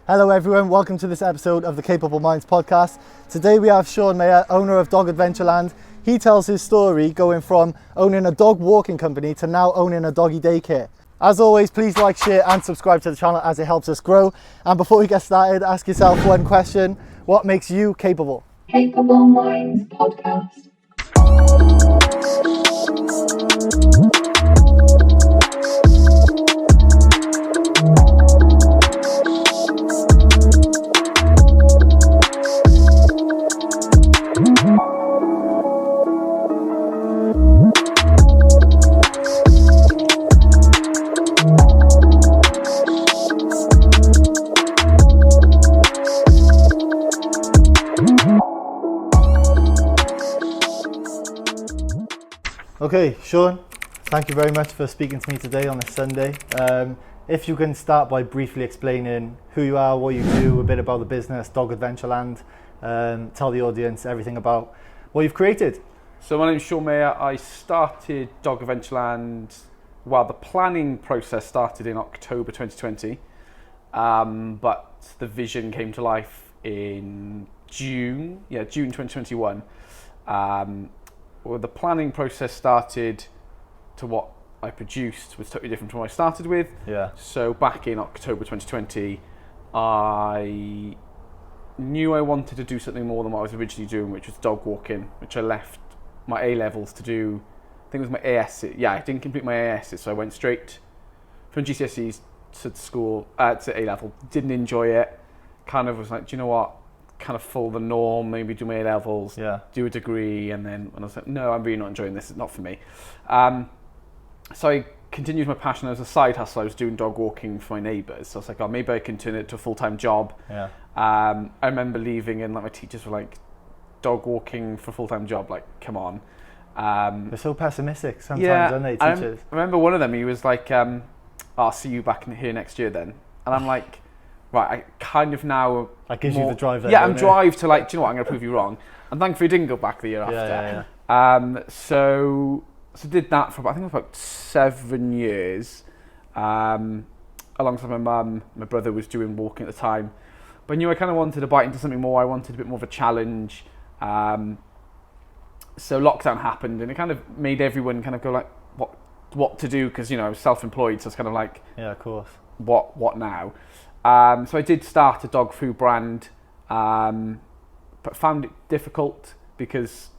Hello everyone, welcome to this episode of the Capable Minds podcast. Today we have Sean Mayer, owner of Dog Adventureland. He tells his story going from owning a dog walking company to now owning a doggy daycare. As always, please like, share and subscribe to the channel as it helps us grow. And before we get started, ask yourself one question: what makes you capable? Capable Minds podcast. Okay, Sean, thank you very much for speaking to me today on this Sunday. If you can start by briefly explaining who you are, what you do, a bit about the business, Dog Adventureland, tell the audience everything about what you've created. So my name's Sean Mayer. I started Dog Adventureland, well, the planning process started in October 2020, but the vision came to life in June 2021. Well, the planning process started to what I produced was totally different from what I started with. Yeah. So back in October 2020, I knew I wanted to do something more than what I was originally doing, which was dog walking, which I left my A-levels to do. I think it was my AS. Yeah, I didn't complete my AS, so I went straight from GCSEs to school, to A-level. Didn't enjoy it. Kind of was like, do you know what? Kind of follow the norm, maybe do my A-levels, do a degree, and then when I was like, no, I'm really not enjoying this, it's not for me. So I continued my passion as a side hustle. I was doing dog walking for my neighbours, so I was like, oh, maybe I can turn it to a full-time job. Yeah. I remember leaving and like my teachers were like, dog walking for a full-time job, like, come on. They're so pessimistic sometimes, aren't they, teachers? I remember one of them, he was like, I'll see you back in here next year then. And I'm like, right, I kind of now... That gives you the drive then, yeah, I'm doesn't it? drive to like, do you know what, I'm going to prove you wrong. And thankfully I didn't go back the year after. Yeah. So did that for, I think it was about 7 years. Alongside my mum, my brother was doing walking at the time. But I knew I kind of wanted to bite into something more. I wanted a bit more of a challenge. So lockdown happened and it kind of made everyone kind of go like, what to do? Because, you know, I was self-employed, so it's kind of like... Yeah, of course. What now? So I did start a dog food brand, but found it difficult because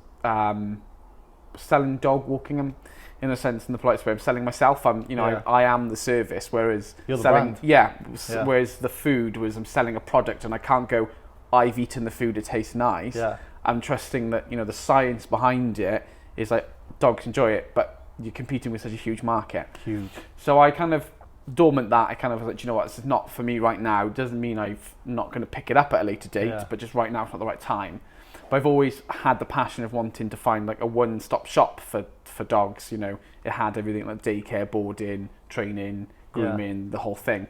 selling dog walking, in a sense, in the politest way, I'm selling myself. I am the service, whereas You're the selling, brand. whereas the food was I'm selling a product, and I can't go, I've eaten the food, it tastes nice. Yeah. I'm trusting that the science behind it is like dogs enjoy it, but you're competing with such a huge market. Huge. So I kind of dormant that. I kind of was like, you know what, this is not for me right now. It doesn't mean I'm not going to pick it up at a later date, but just right now it's not the right time. But I've always had the passion of wanting to find like a one-stop shop for dogs. It had everything like daycare, boarding, training, grooming, the whole thing.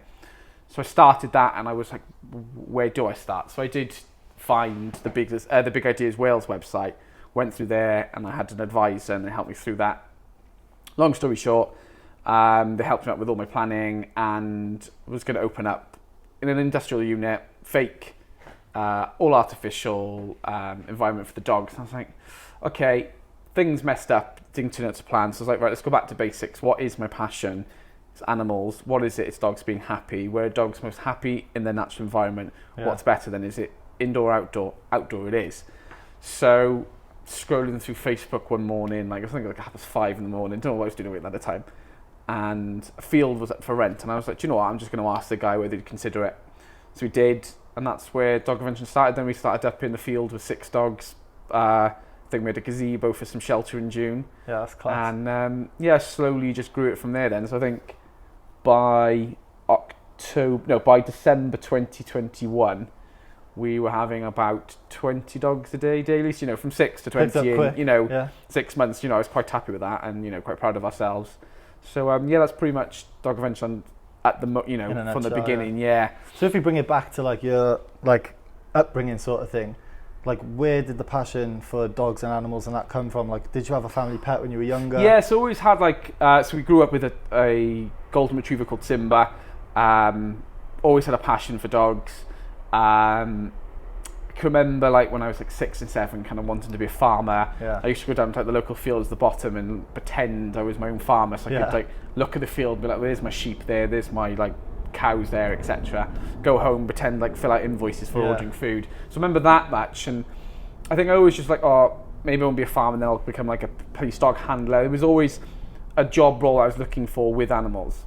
So I started that, and I was like, where do I start? So I did find the Big Ideas Wales website, went through there, and I had an advisor, and they helped me through that. Long story short, they helped me out with all my planning, and was going to open up in an industrial unit, fake, all artificial environment for the dogs. And I was like, okay, things messed up, didn't turn out to plan. So I was like, right, let's go back to basics. What is my passion? It's animals. What is it? It's dogs being happy. Where are dogs most happy? In their natural environment. Yeah. What's better then? Is it indoor, outdoor? Outdoor it is. So scrolling through Facebook one morning, like I think like 5:30 in the morning, don't know what I was doing at the time. And a field was up for rent, and I was like, do you know what, I'm just going to ask the guy whether he'd consider it. So we did, and that's where Dog Adventure started. Then we started up in the field with 6 dogs. I think we had a gazebo for some shelter in June. Yeah, that's class. And slowly just grew it from there then. So I think by December 2021, we were having about 20 dogs a day daily. So, from 6 to 20 in, 6 months, I was quite happy with that, and, quite proud of ourselves. So that's pretty much Dog Adventure at the from the beginning. Yeah. So if you bring it back to like your upbringing sort of thing, like where did the passion for dogs and animals and that come from? Like, did you have a family pet when you were younger? Yeah, so always had so we grew up with a golden retriever called Simba. always had a passion for dogs. I can remember like when I was like 6 and 7, kind of wanting to be a farmer. Yeah. I used to go down to like the local fields at the bottom and pretend I was my own farmer, so I could like look at the field, be like, there's my sheep there, there's my like cows there, etc. Go home, pretend like fill out invoices for ordering food. So I remember that much, and I think I always just like, oh, maybe I won't be a farmer, and then I'll become like a police dog handler. It was always a job role I was looking for with animals.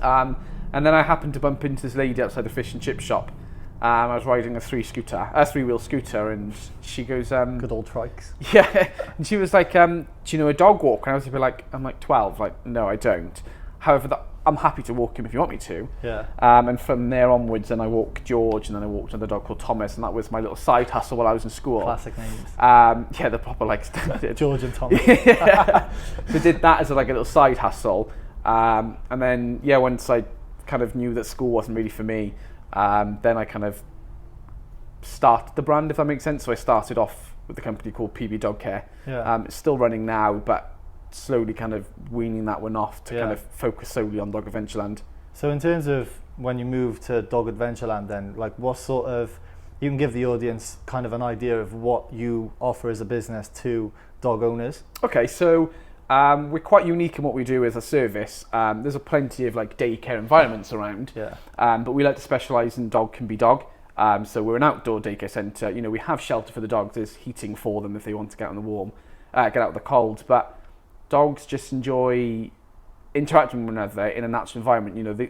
And then I happened to bump into this lady outside the fish and chip shop. I was riding a three-wheel scooter, and she goes, Good old trikes. yeah, and she was like, do you know a dog walk? And I was a bit like, I'm like 12, like, no, I don't. However, I'm happy to walk him if you want me to. Yeah. And from there onwards, then I walked George, and then I walked another dog called Thomas, and that was my little side hustle while I was in school. Classic names. Yeah, the proper like George and Thomas. yeah. So did that as like a little side hustle, and then once I kind of knew that school wasn't really for me, then I kind of started the brand, if that makes sense. So I started off with a company called Daycare. Yeah. It's still running now, but slowly kind of weaning that one off to kind of focus solely on Dog Adventureland. So in terms of when you moved to Dog Adventureland, then like what sort of, you can give the audience kind of an idea of what you offer as a business to dog owners. Okay, so we're quite unique in what we do as a service. There's a plenty of like daycare environments around, but we like to specialise in dog can be dog. So we're an outdoor daycare centre. You know, we have shelter for the dogs. There's heating for them if they want to get on the warm, get out of the cold. But dogs just enjoy interacting with one another in a natural environment. You know,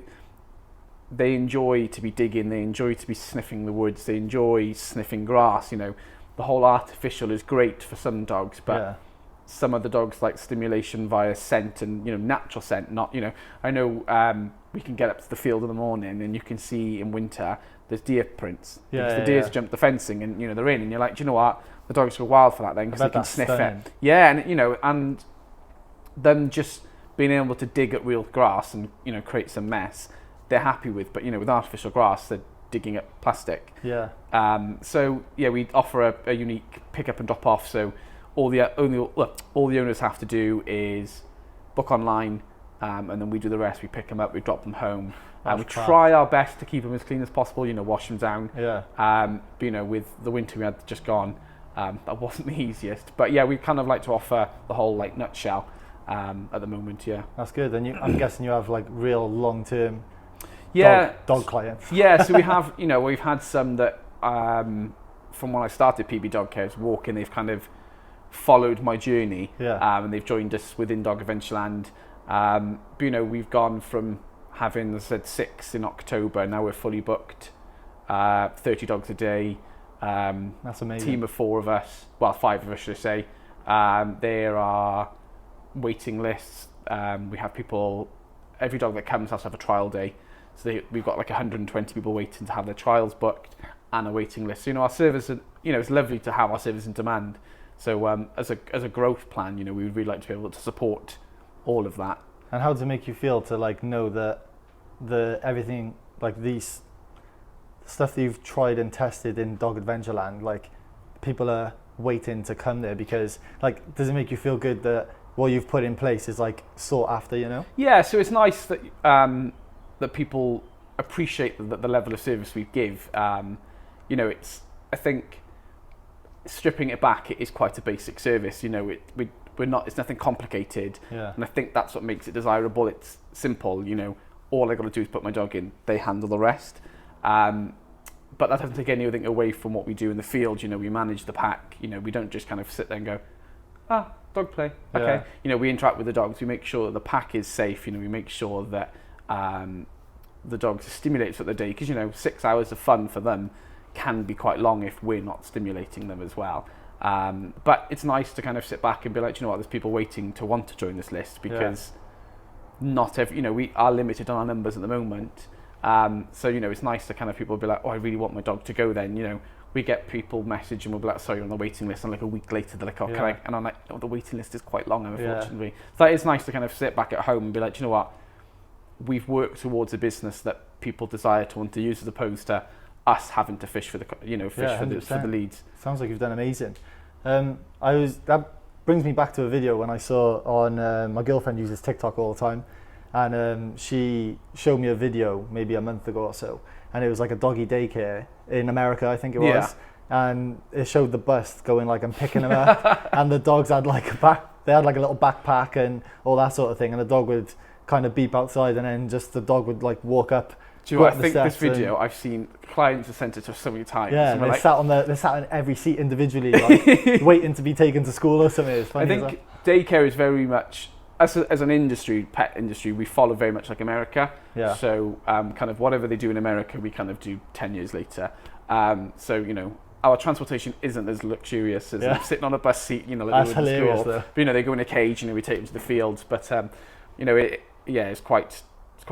they enjoy to be digging. They enjoy to be sniffing the woods. They enjoy sniffing grass. You know, the whole artificial is great for some dogs, but some of the dogs like stimulation via scent and, you know, natural scent. Not, you know, I know we can get up to the field in the morning and you can see in winter there's deer prints. Because the deers jump the fencing and, you know, they're in, and you're like, do you know what? The dogs go wild for that then because they can sniff it. Yeah, and, you know, and them just being able to dig at real grass and, you know, create some mess, they're happy with. But, you know, with artificial grass, they're digging at plastic. Yeah. So yeah, we offer a unique pick up and drop off. So all the owners have to do is book online, and then we do the rest. We pick them up, we drop them home, and we try our best to keep them as clean as possible. You know, wash them down. Yeah. But, you know, with the winter we had just gone, that wasn't the easiest. But yeah, we kind of like to offer the whole like nutshell at the moment. Yeah. That's good. And I'm guessing you have like real long-term dog clients. Yeah. So we have, you know, we've had some that from when I started PB Dog Cares walking, they've kind of followed my journey, and they've joined us within Dog Adventureland. But, you know, we've gone from having, as I said, 6 in October. Now we're fully booked, 30 dogs a day. That's amazing. Team of 4 of us, well, 5 of us, should I say. There are waiting lists. We have people, every dog that comes has to have a trial day. So we've got like 120 people waiting to have their trials booked and a waiting list. So, you know, our service, you know, it's lovely to have our service in demand. So as a growth plan, you know, we would really like to be able to support all of that. And how does it make you feel to like know that everything, like these stuff that you've tried and tested in Dog Adventureland, like people are waiting to come there? Because like, does it make you feel good that what you've put in place is like sought after, you know? Yeah, so it's nice that that people appreciate the level of service we give. You know, I think stripping it back, it is quite a basic service. You know, we're not, it's nothing complicated. Yeah. And I think that's what makes it desirable. It's simple, you know, all I got to do is put my dog in, they handle the rest. But that doesn't take anything away from what we do in the field. You know, we manage the pack. You know, we don't just kind of sit there and go, dog play, okay. Yeah. You know, we interact with the dogs. We make sure that the pack is safe. You know, we make sure that the dogs are stimulated throughout the day, because, you know, 6 hours of fun for them can be quite long if we're not stimulating them as well. But it's nice to kind of sit back and be like, you know what, there's people waiting to want to join this list, because not every, you know, we are limited on our numbers at the moment. So, you know, it's nice to kind of people be like, oh, I really want my dog to go then. You know, we get people message and we'll be like, sorry, you're on the waiting list. And like a week later, they're like, oh, can I? And I'm like, oh, the waiting list is quite long, unfortunately. So it's nice to kind of sit back at home and be like, you know what, we've worked towards a business that people desire to want to use, as opposed to us having to fish for the, you know, for the leads. Sounds like you've done amazing. That brings me back to a video when I saw on, my girlfriend uses TikTok all the time, and she showed me a video maybe a month ago or so, and it was like a doggy daycare in America, I think it was. Yeah. And it showed the bus going like and picking them up, and the dogs had like they had like a little backpack and all that sort of thing, and the dog would kind of beep outside, and then just the dog would like walk up. Do you know what? I think this video I've seen clients have sent it to us so many times. Yeah, and they like, sat in every seat individually, like waiting to be taken to school or something. It's funny. I think daycare is very much as an industry, pet industry, we follow very much like America. Yeah. So kind of whatever they do in America, we kind of do 10 years later. So you know, our transportation isn't as luxurious as them sitting on a bus seat, you know, like that's they would in hilarious school. though. But you know, they go in a cage, you know, we take them to the fields. But you know, it's quite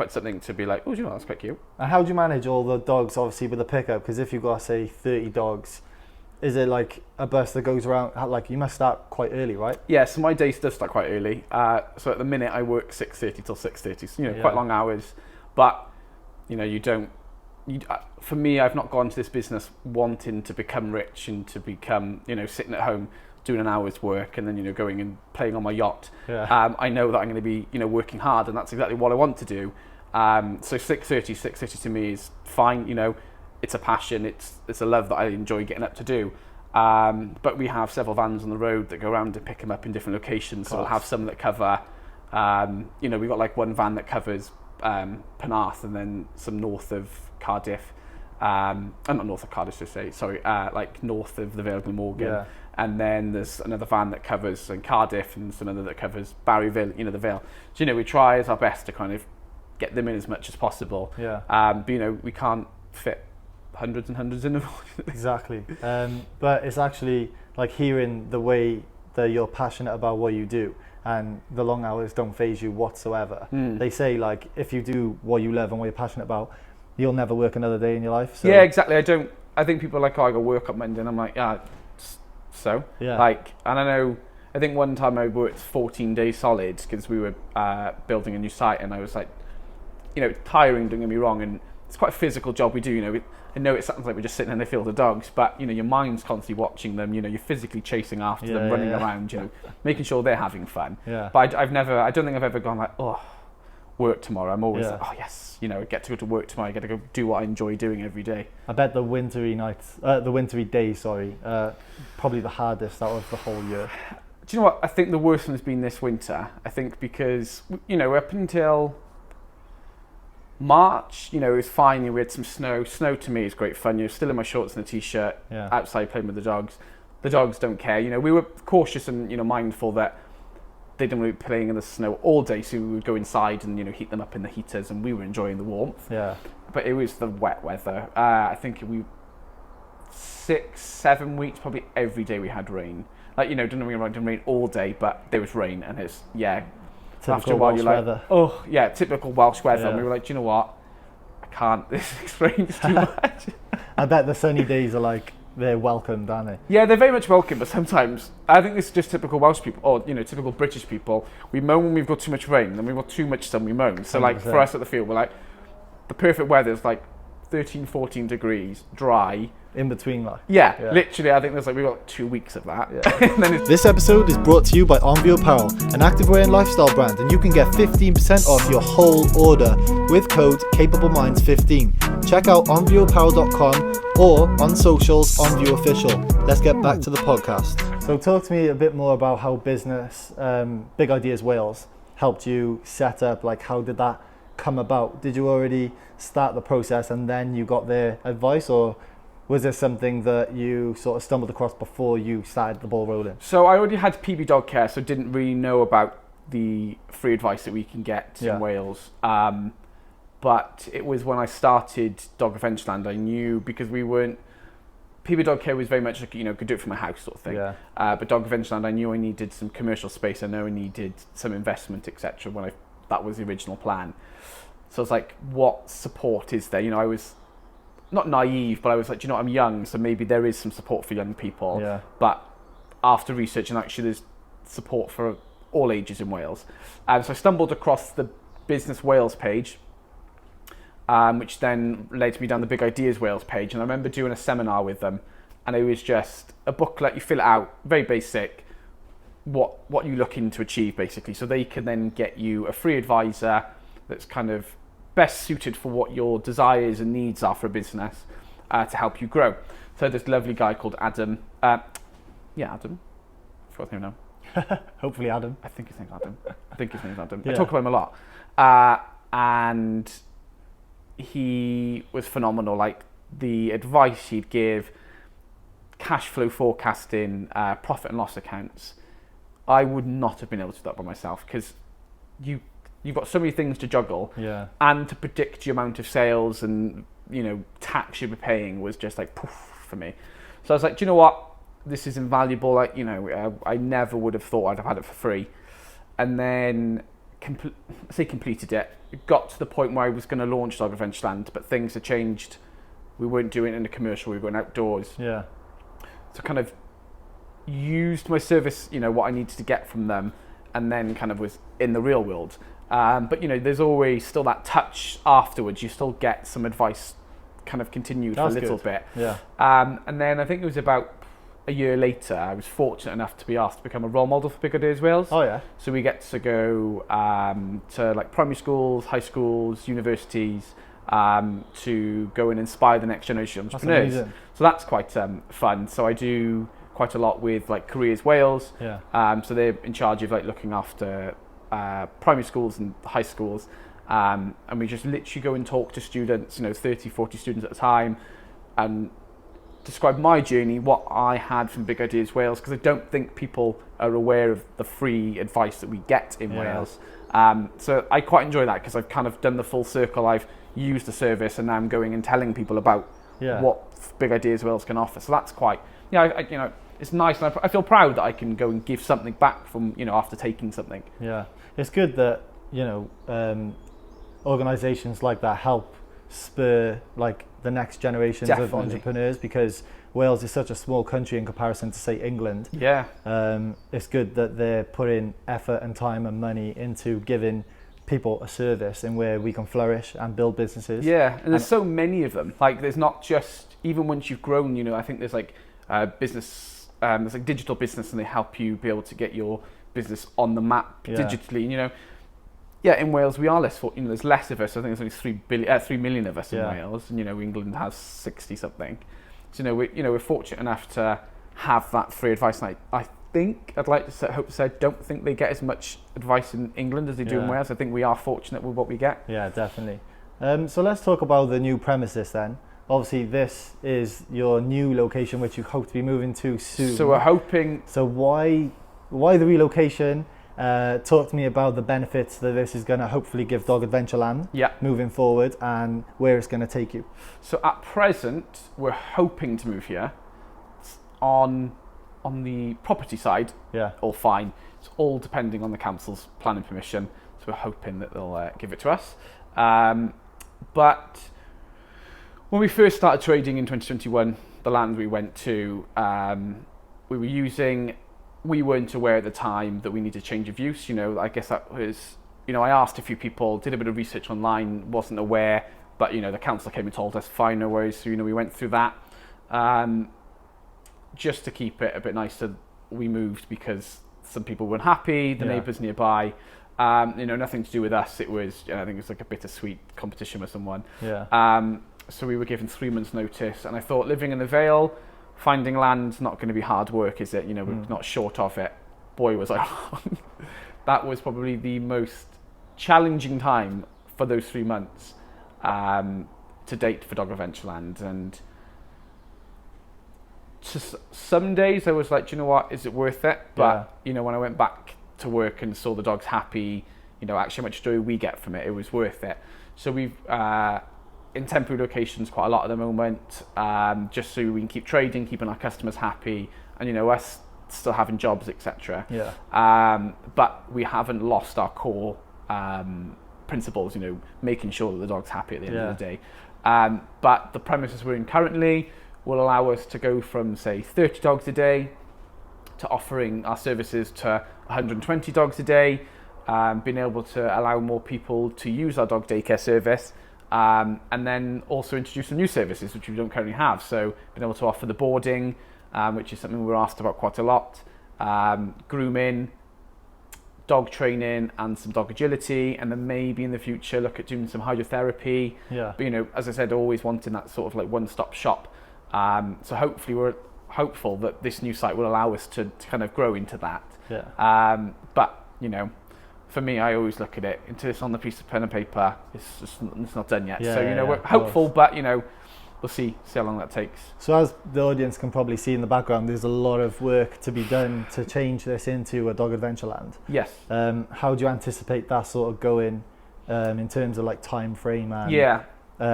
something to be like, oh, you know, that's quite cute. And how do you manage all the dogs, obviously, with the pickup? Because if you've got, say, 30 dogs, is it like a bus that goes around, like you must start quite early, right? Yeah, so my days does start quite early. So at the minute I work 6:30 till 6:30, so, you know, quite long hours. But, you know, for me, I've not gone to this business wanting to become rich and to become, you know, sitting at home doing an hour's work and then, you know, going and playing on my yacht. Yeah. I know that I'm going to be, you know, working hard, and that's exactly what I want to do. So 6:30 to me is fine. You know, it's a passion. It's a love that I enjoy getting up to do. But we have several vans on the road that go around to pick them up in different locations. So we'll have some that cover, you know, we've got like one van that covers Penarth and then some north of Cardiff. Not north of Cardiff, to say, sorry, like north of the Vale of Glamorgan. Yeah. And then there's another van that covers Cardiff and some other that covers Barryville, you know, the Vale. So, you know, we try as our best to kind of get them in as much as possible. Yeah. But, you know, we can't fit hundreds and hundreds in them. Exactly. But it's actually like hearing the way that you're passionate about what you do, and the long hours don't faze you whatsoever. They say, like, if you do what you love and what you're passionate about, you'll never work another day in your life. So. Yeah, exactly. I think people are like, oh, I go work on Monday, and I'm like, yeah, so. Yeah. Like, and I think one time I worked 14 days solid because we were building a new site, and I was like, you know, it's tiring, don't get me wrong, and it's quite a physical job we do, you know. I know it sounds like we're just sitting in the field of dogs, but, you know, your mind's constantly watching them, you know, you're physically chasing after them, running around, you know, making sure they're having fun. Yeah. But I don't think I've ever gone like, oh, work tomorrow. I'm always like, oh yes, you know, I get to go to work tomorrow, I get to go do what I enjoy doing every day. I bet the wintry days, probably the hardest out of the whole year. Do you know what? I think the worst one has been this winter. I think because, you know, up until March, you know, it was fine. We had some snow. Snow to me is great fun. You're still in my shorts and a t-shirt, outside playing with the dogs. The dogs don't care. You know, we were cautious and, you know, mindful that they didn't want to be playing in the snow all day, so we would go inside and, you know, heat them up in the heaters, and we were enjoying the warmth. Yeah. But it was the wet weather. I think 6-7 weeks, probably every day we had rain. Like, you know, didn't rain all day, but there was rain, and it's typical after a while Welsh you're like, weather. oh yeah, typical Welsh weather. And we were like, do you know what? I can't. This rain's too much. I bet the sunny days are like, they're welcomed, aren't they? Yeah, they're very much welcome, but sometimes I think this is just typical Welsh people, or, you know, typical British people. We moan when we've got too much rain, and we've got too much sun, we moan. So 100%. Like for us at the field, we're like, the perfect weather is like 13, 14 degrees, dry. In between, like. Yeah, literally, I think we've got 2 weeks of that. Yeah. This episode is brought to you by Envio Apparel, an activewear and lifestyle brand, and you can get 15% off your whole order with code CapableMinds15. Check out envioapparel.com or on socials, EnvioOfficial. Let's get back to the podcast. So talk to me a bit more about how business, Big Ideas Wales, helped you set up, like how did that come about? Did you already start the process and then you got their advice, or was there something that you sort of stumbled across before you started the ball rolling? So I already had PB Dogcare, so didn't really know about the free advice that we can get in Wales. But it was when I started Dog Adventureland, I knew, because we weren't, PB Dogcare was very much like, you know, could do it from my house sort of thing. Yeah. But Dog Adventureland, I knew I needed some commercial space. I know I needed some investment, etc. That was the original plan. So I was like, what support is there? You know, I was not naive, but I was like, you know, I'm young, so maybe there is some support for young people. Yeah. But after researching, actually, there's support for all ages in Wales. So I stumbled across the Business Wales page, which then led me down the Big Ideas Wales page. And I remember doing a seminar with them, and it was just a booklet. You fill it out, very basic, what you're looking to achieve, basically. So they can then get you a free advisor, that's kind of best suited for what your desires and needs are for a business to help you grow. So this lovely guy called Adam. Adam. I forgot his name now. Hopefully Adam. I think his name's Adam. Yeah. I talk about him a lot. And he was phenomenal. Like the advice he'd give, cash flow forecasting, profit and loss accounts. I would not have been able to do that by myself, because you've got so many things to juggle, and to predict your amount of sales and tax you'll be paying was just like poof for me. So I was like, do you know what? This is invaluable. Like I never would have thought I'd have had it for free, and then completed it. It got to the point where I was going to launch Dog Adventureland, but things had changed. We weren't doing it in a commercial. We were going outdoors. Yeah. So kind of used my service, what I needed to get from them, and then kind of was in the real world. But there's always still that touch afterwards. You still get some advice kind of continued for a little bit. Yeah. And then I think it was about a year later, I was fortunate enough to be asked to become a role model for Big Ideas Wales. Oh yeah. So we get to go to like primary schools, high schools, universities, to go and inspire the next generation of entrepreneurs. That's amazing. So that's quite fun. So I do quite a lot with like Careers Wales. Yeah. So they're in charge of like looking after primary schools and high schools. And we just literally go and talk to students, 30, 40 students at a time, and describe my journey, what I had from Big Ideas Wales, because I don't think people are aware of the free advice that we get in Wales. So I quite enjoy that, because I've kind of done the full circle. I've used the service, and now I'm going and telling people about what Big Ideas Wales can offer. So that's quite, it's nice, and I feel proud that I can go and give something back from, after taking something. Yeah, it's good that organisations like that help spur like the next generations of entrepreneurs, because Wales is such a small country in comparison to say England. Yeah. It's good that they're putting effort and time and money into giving people a service and where we can flourish and build businesses. Yeah, and there's so many of them. Like there's not just, even once you've grown, I think there's like business, there's like digital business, and they help you be able to get your business on the map digitally. In Wales we are less there's less of us. I think there's only 3 million of us in Wales, and England has 60 something. So we're fortunate enough to have that free advice. And I think I'd like to hope to say I don't think they get as much advice in England as they do in Wales. I think we are fortunate with what we get. Yeah, definitely. So let's talk about the new premises then. Obviously this is your new location, which you hope to be moving to soon. So we're hoping. So why the relocation? Talk to me about the benefits that this is going to hopefully give Dog Adventureland moving forward, and where it's going to take you. So at present, we're hoping to move here. On the property side, all fine. It's all depending on the council's planning permission. So we're hoping that they'll give it to us. But when we first started trading in 2021, the land we went to, we weren't aware at the time that we needed a change of use. I guess that was, I asked a few people, did a bit of research online, wasn't aware, but the council came and told us, fine, no worries. So we went through that. Just to keep it a bit nicer, we moved because some people weren't happy, the neighbours nearby. Nothing to do with us. It was, I think it was like a bittersweet competition with someone. So we were given 3 months notice, and I thought, living in the Vale, finding land's not going to be hard work, is it? We're not short of it. Boy, was I wrong. That was probably the most challenging time for those 3 months to date for Dog Adventureland. And some days I was like, do you know what, is it worth it? But, when I went back to work and saw the dogs happy, actually how much joy we get from it, it was worth it. So we've in temporary locations quite a lot at the moment, just so we can keep trading, keeping our customers happy, and us still having jobs, etc. But we haven't lost our core principles, making sure that the dog's happy at the end of the day. But the premises we're in currently will allow us to go from, say, 30 dogs a day to offering our services to 120 dogs a day, being able to allow more people to use our dog daycare service, and then also introduce some new services which we don't currently have. So being able to offer the boarding, which is something we're asked about quite a lot, grooming, dog training and some dog agility, and then maybe in the future look at doing some hydrotherapy. Yeah. But, you know, as I said, always wanting that sort of like one-stop shop. So hopefully we're hopeful that this new site will allow us to kind of grow into that. Yeah. But, you know, for me, I always look at it until it's on the piece of pen and paper. It's not done yet. Yeah, so, you know, yeah, we're hopeful, but, you know, we'll see how long that takes. So as the audience can probably see in the background, there's a lot of work to be done to change this into a dog adventure land. Yes. How do you anticipate that sort of going in terms of like time frame and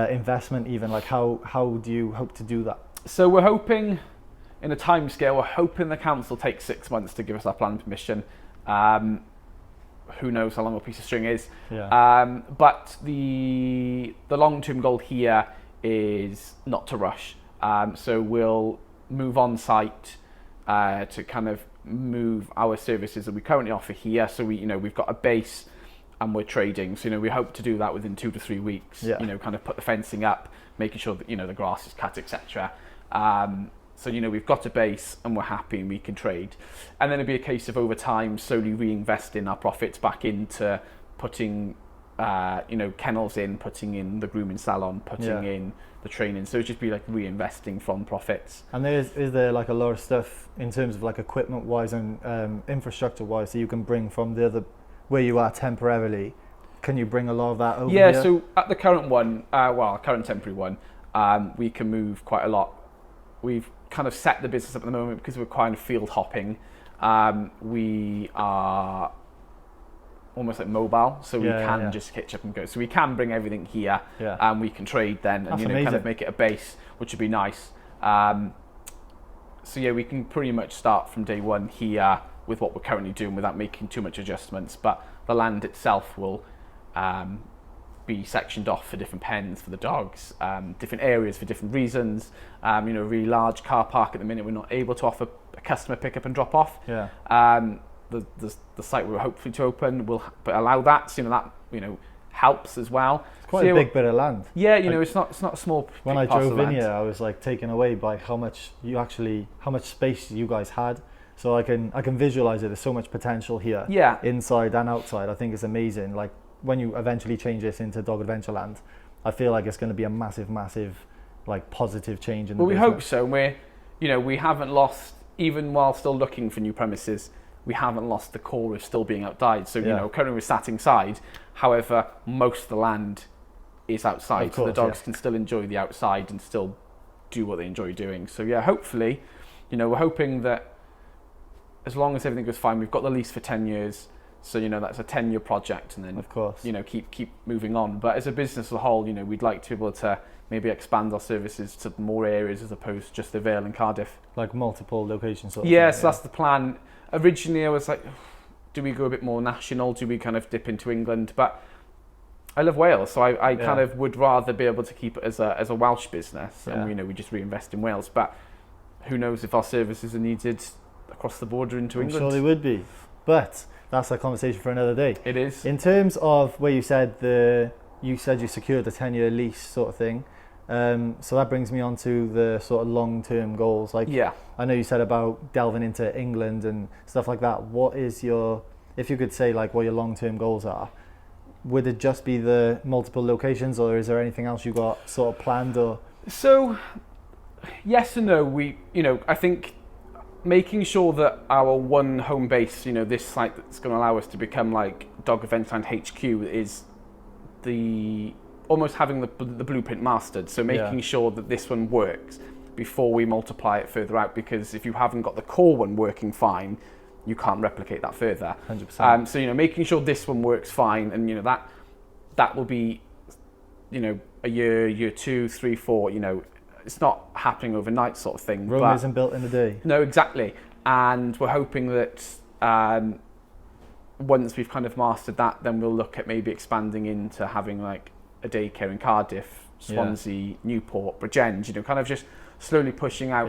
investment even? Like how do you hope to do that? So we're hoping, in a time scale, we're hoping the council takes 6 months to give us our planning permission. Who knows how long a piece of string is. Yeah. But the long-term goal here is not to rush. So we'll move on site to kind of move our services that we currently offer here. So we've got a base and we're trading. So, you know, we hope to do that within 2 to 3 weeks. Yeah. You know, kind of put the fencing up, making sure that, you know, the grass is cut, etc. So, you know, we've got a base and we're happy and we can trade. And then it'll be a case of over time slowly reinvesting our profits back into putting kennels in, putting in the grooming salon, putting in the training. So it'd just be like reinvesting from profits. And is there like a lot of stuff in terms of like equipment wise and infrastructure wise that you can bring from the other where you are temporarily? Can you bring a lot of that over here? Yeah, so at the current one, current temporary one, we can move quite a lot. We've kind of set the business up at the moment because we're kind of field hopping. We are almost like mobile, so we can just hitch up and go. So we can bring everything here, and we can trade then, and kind of make it a base, which would be nice. So yeah, we can pretty much start from day one here with what we're currently doing without making too much adjustments. But the land itself will be sectioned off for different pens for the dogs, different areas for different reasons. Really large car park at the minute. We're not able to offer a customer pick up and drop off. Yeah. The site we're hopefully to open will allow that. So, that helps as well. It's quite a big bit of land. Yeah, it's not a small. When I drove in here, I was like taken away by how much space you guys had. So I can visualize it. There's so much potential here. Yeah. Inside and outside, I think it's amazing. Like when you eventually change this into Dog Adventure Land, I feel like it's going to be a massive, like positive change in the business. We hope so. We haven't lost, even while still looking for new premises, we haven't lost the core of still being outside. So, currently we're sat inside. However, most of the land is outside. Of course, so the dogs can still enjoy the outside and still do what they enjoy doing. So yeah, hopefully, we're hoping that as long as everything goes fine, we've got the lease for 10 years. So, that's a 10-year project, and then, of course, keep moving on. But as a business as a whole, we'd like to be able to maybe expand our services to more areas as opposed to just the Vale and Cardiff. Like multiple locations sort of thing, so that's the plan. Originally, I was like, do we go a bit more national? Do we kind of dip into England? But I love Wales, so I kind of would rather be able to keep it as a Welsh business. And, we just reinvest in Wales. But who knows if our services are needed across the border into England. I'm sure they would be. But that's a conversation for another day. It is. In terms of where you said you secured a 10-year lease sort of thing. So that brings me on to the sort of long-term goals. I know you said about delving into England and stuff like that. What is if you could say like what your long-term goals are, would it just be the multiple locations, or is there anything else you got sort of planned? Or so, yes and no. I think making sure that our one home base, this site that's going to allow us to become like Dog Adventureland HQ, is almost having the blueprint mastered. So making sure that this one works before we multiply it further out, because if you haven't got the core one working fine, you can't replicate that further. 100%. So making sure this one works fine, and that will be a year 2, 3, 4. It's not happening overnight sort of thing. Rome isn't built in a day. No, exactly. And we're hoping that once we've kind of mastered that, then we'll look at maybe expanding into having like a daycare in Cardiff, Swansea, Newport, Bridgend, kind of just slowly pushing out.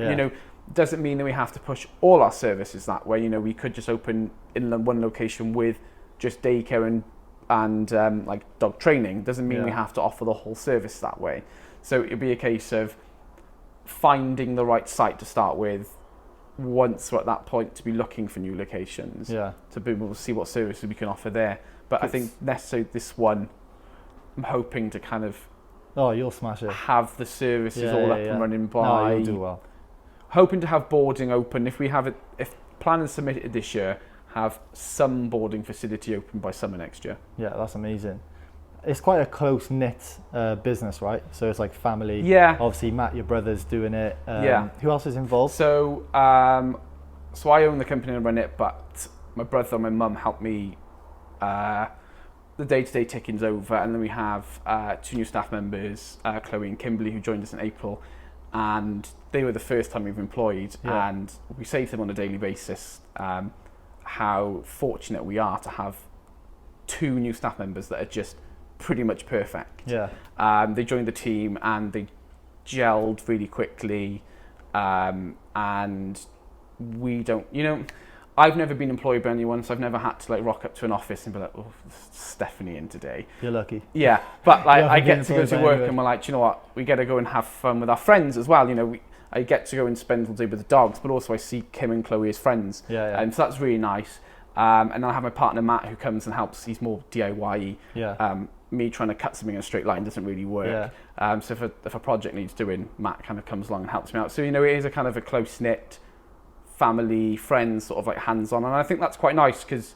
Doesn't mean that we have to push all our services that way. We could just open in one location with just daycare and like dog training. Doesn't mean we have to offer the whole service that way. So it'd be a case of finding the right site to start with, once we're at that point to be looking for new locations. Yeah. To be able to see what services we can offer there. But I think necessarily this one, I'm hoping to kind of you'll smash it. have the services all up and running by. No, you'll do well. Hoping to have boarding open if plan is submitted this year, have some boarding facility open by summer next year. Yeah, that's amazing. It's quite a close knit business, right? So it's like family. Yeah. Obviously, Matt, your brother's doing it. Yeah. Who else is involved? So, so I own the company and run it, but my brother and my mum help me. The day-to-day ticking's over, and then we have 2 new staff members, Chloe and Kimberly, who joined us in April, and they were the first time we've employed, and we say to them on a daily basis how fortunate we are to have 2 new staff members that are just pretty much perfect. Yeah. They joined the team and they gelled really quickly, and we don't, I've never been employed by anyone, so I've never had to like rock up to an office and be like, "Oh, Stephanie in today." You're lucky. Yeah, but like I been get to go to work and we're like, "Do you know what? We get to go and have fun with our friends as well." I get to go and spend all day with the dogs, but also I see Kim and Chloe as friends, and so that's really nice. And then I have my partner Matt who comes and helps. He's more DIY-y. Yeah. Me trying to cut something in a straight line doesn't really work. Yeah. So if a project needs doing, Matt kind of comes along and helps me out. So it is a kind of a close knit family, friends, sort of like hands-on, and I think that's quite nice because,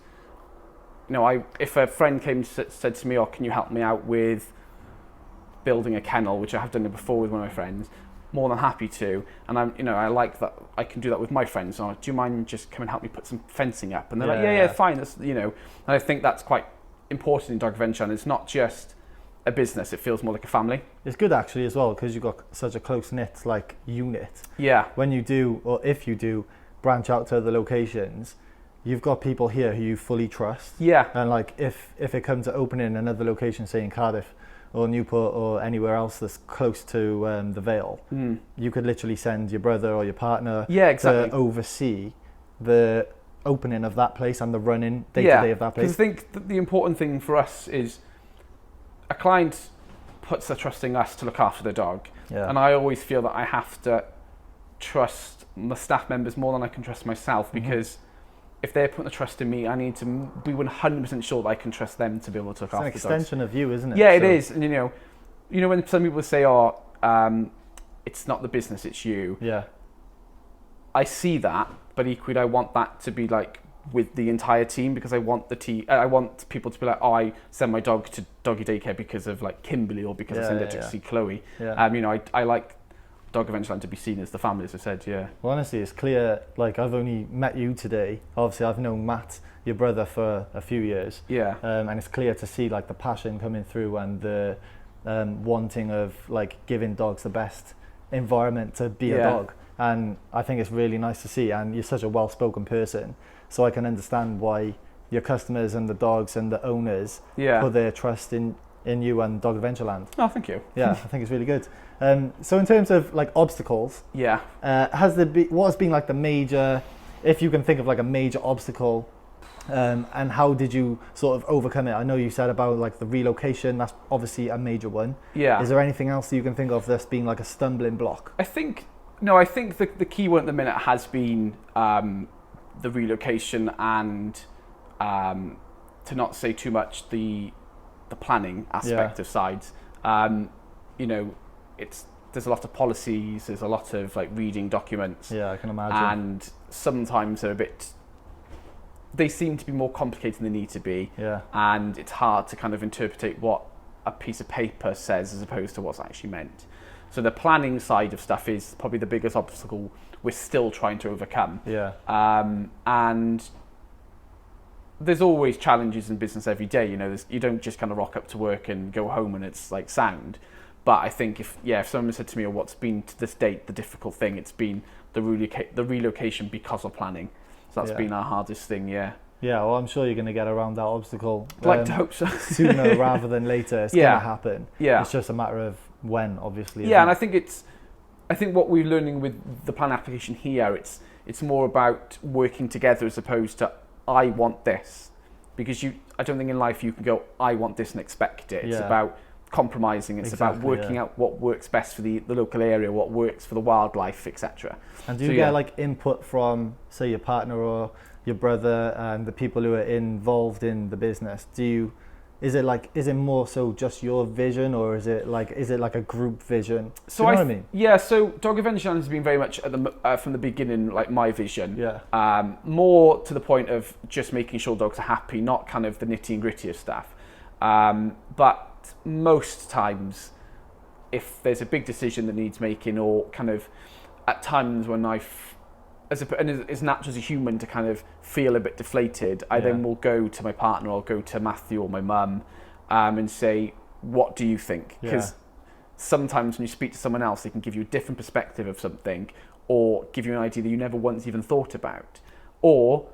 if a friend came and said to me, "Oh, can you help me out with building a kennel?" which I have done it before with one of my friends, more than happy to. And I like that I can do that with my friends. So, do you mind just come and help me put some fencing up? And they're like, yeah, fine. That's And I think that's quite important in dog adventure, and it's not just a business. It feels more like a family. It's good actually as well because you've got such a close knit like unit. Yeah. When you do, or if you do, branch out to other locations, you've got people here who you fully trust. Yeah. And like if it comes to opening another location, say in Cardiff or Newport or anywhere else that's close to the Vale, you could literally send your brother or your partner to oversee the opening of that place and the running day-to-day of that place. Because I think that the important thing for us is a client puts their trust in us to look after their dog. Yeah. And I always feel that I have to trust my staff members more than I can trust myself, because if they're putting the trust in me, I need to be 100% sure that I can trust them to be able to look after the dogs. It's an extension of you, isn't it? Yeah, it is. And when some people say, it's not the business, it's you. Yeah. I see that, but equally I want that to be like with the entire team, because I want I want people to be like, "Oh, I send my dog to doggy daycare because of like Kimberly, or because I send it to see Chloe." Yeah. I like Dog Adventureland to be seen as the family, as I said. Yeah. Well, honestly, it's clear. Like, I've only met you today. Obviously, I've known Matt, your brother, for a few years. Yeah. And it's clear to see like the passion coming through and the wanting of like giving dogs the best environment to be a dog. And I think it's really nice to see. And you're such a well-spoken person, so I can understand why your customers and the dogs and the owners put their trust in you and Dog Adventureland. Oh, thank you. Yeah, I think it's really good. So in terms of like obstacles, what has been like the major, if you can think of like a major obstacle, and how did you sort of overcome it? I know you said about like the relocation, that's obviously a major one. Yeah. Is there anything else that you can think of that's been like a stumbling block? I think the key one at the minute has been the relocation and to not say too much the planning aspect of sides. There's a lot of policies, there's a lot of like reading documents. Yeah, I can imagine. And sometimes they seem to be more complicated than they need to be. Yeah. And it's hard to kind of interpret what a piece of paper says as opposed to what's actually meant. So the planning side of stuff is probably the biggest obstacle we're still trying to overcome. Yeah. And there's always challenges in business every day. You don't just kind of rock up to work and go home and it's like sound. But I think if someone said to me, what's been to this date the difficult thing, it's been the relocation because of planning. So that's been our hardest thing. Yeah. Yeah, well, I'm sure you're going to get around that obstacle. I'd like to hope so. Sooner rather than later, it's going to happen. Yeah. It's just a matter of when, obviously. Yeah, and I think what we're learning with the plan application here, it's more about working together as opposed to I want this, because I don't think in life you can go I want this and expect it. It's about compromising. It's about working out what works best for the local area, what works for the wildlife, etc. And do you get like input from, say, your partner or your brother and the people who are involved in the business? Is it more so just your vision, or is it like a group vision? So do you know what I mean? Yeah, so Dog Adventureland has been very much from the beginning like my vision. Yeah. More to the point of just making sure dogs are happy, not kind of the nitty and gritty of stuff. But most times, if there's a big decision that needs making, or kind of at times when as natural as a human to kind of feel a bit deflated, I then will go to my partner, or go to Matthew or my mum, and say, what do you think? Because sometimes when you speak to someone else, they can give you a different perspective of something, or give you an idea that you never once even thought about. Or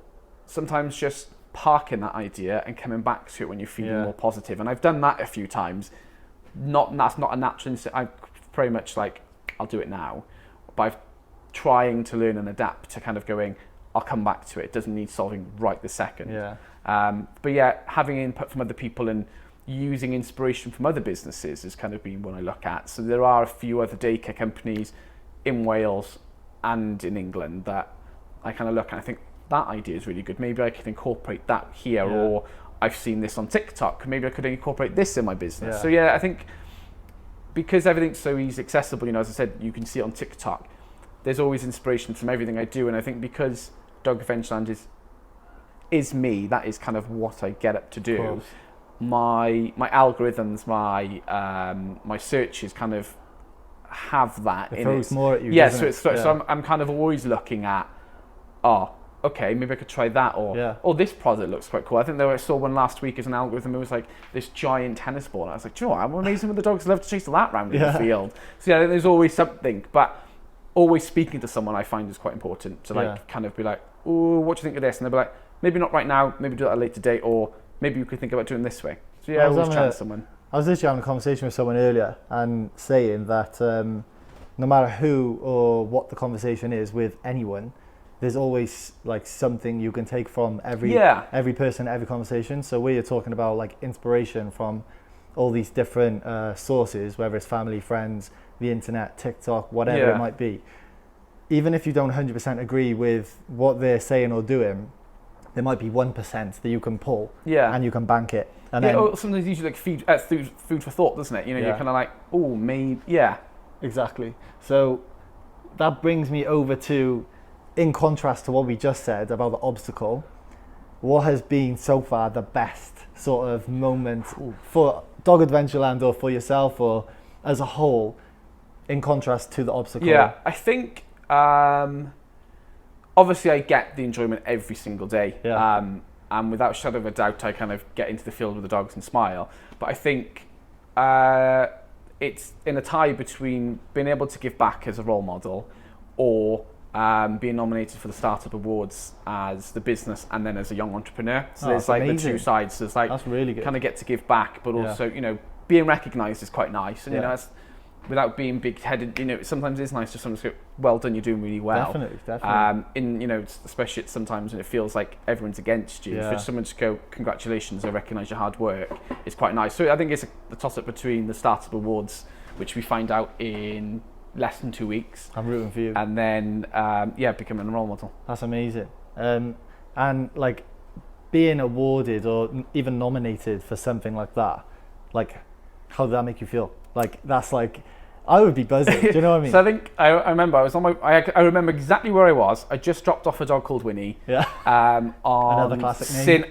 sometimes just parking that idea and coming back to it when you're feeling more positive. And I've done that a few times. That's not a natural instinct. I'm pretty much like, I'll do it now. But I've trying to learn and adapt to kind of going, I'll come back to it. It doesn't need solving right this second. But yeah, having input from other people and using inspiration from other businesses has kind of been what I look at. So there are a few other daycare companies in Wales and in England that I kind of look at and I think that idea is really good. Maybe I can incorporate that here, or I've seen this on TikTok. Maybe I could incorporate this in my business. So yeah, I think because everything's so easy accessible, as I said, you can see it on TikTok. There's always inspiration from everything I do, and I think because Dog Adventureland is me, that is kind of what I get up to do. My algorithms, my searches kind of have that. It throws more at you. Yeah, so I'm kind of always looking at, okay, maybe I could try that, or this product looks quite cool. I think I saw one last week as an algorithm. It was like this giant tennis ball. And I was like, do you know what? I'm amazing with the dogs love to chase that round in the field. So yeah, there's always something, but always speaking to someone I find is quite important to kind of be like, oh, what do you think of this? And they'll be like, maybe not right now, maybe do it at a later date, or maybe you could think about doing this way. So yeah, always chat to someone. I was literally having a conversation with someone earlier and saying that no matter who or what the conversation is with anyone, there's always like something you can take from every person, every conversation. So where you're talking about like inspiration from all these different sources, whether it's family, friends, the internet, TikTok, whatever it might be. Even if you don't 100% agree with what they're saying or doing, there might be 1% that you can pull and you can bank it. And then sometimes usually like food for thought, doesn't it? You're kind of like, oh, maybe, Exactly. So that brings me over to, in contrast to what we just said about the obstacle, what has been so far the best sort of moment for Dog Adventureland, or for yourself, or as a whole, in contrast to the obstacle? Yeah, I think obviously I get the enjoyment every single day. And without a shadow of a doubt, I kind of get into the field with the dogs and smile. But I think it's in a tie between being able to give back as a role model, or being nominated for the Startup Awards as the business and then as a young entrepreneur. So there's like amazing. The two sides. So it's like, that's really good. Kind of get to give back, but also, being recognised is quite nice. And, that's, without being big-headed, sometimes it's nice to someone to go, well done, you're doing really well. Definitely. Especially sometimes when it feels like everyone's against you. For someone to go, congratulations, I recognise your hard work, it's quite nice. So I think it's the toss-up between the Startup Awards, which we find out in less than 2 weeks. I'm rooting for you. And then, becoming a role model. That's amazing. And like being awarded or even nominated for something like that, like how did that make you feel? Like that's like, I would be buzzing. Do you know what I mean? So I think I remember I was on I remember exactly where I was. I just dropped off a dog called Winnie. On another classic name.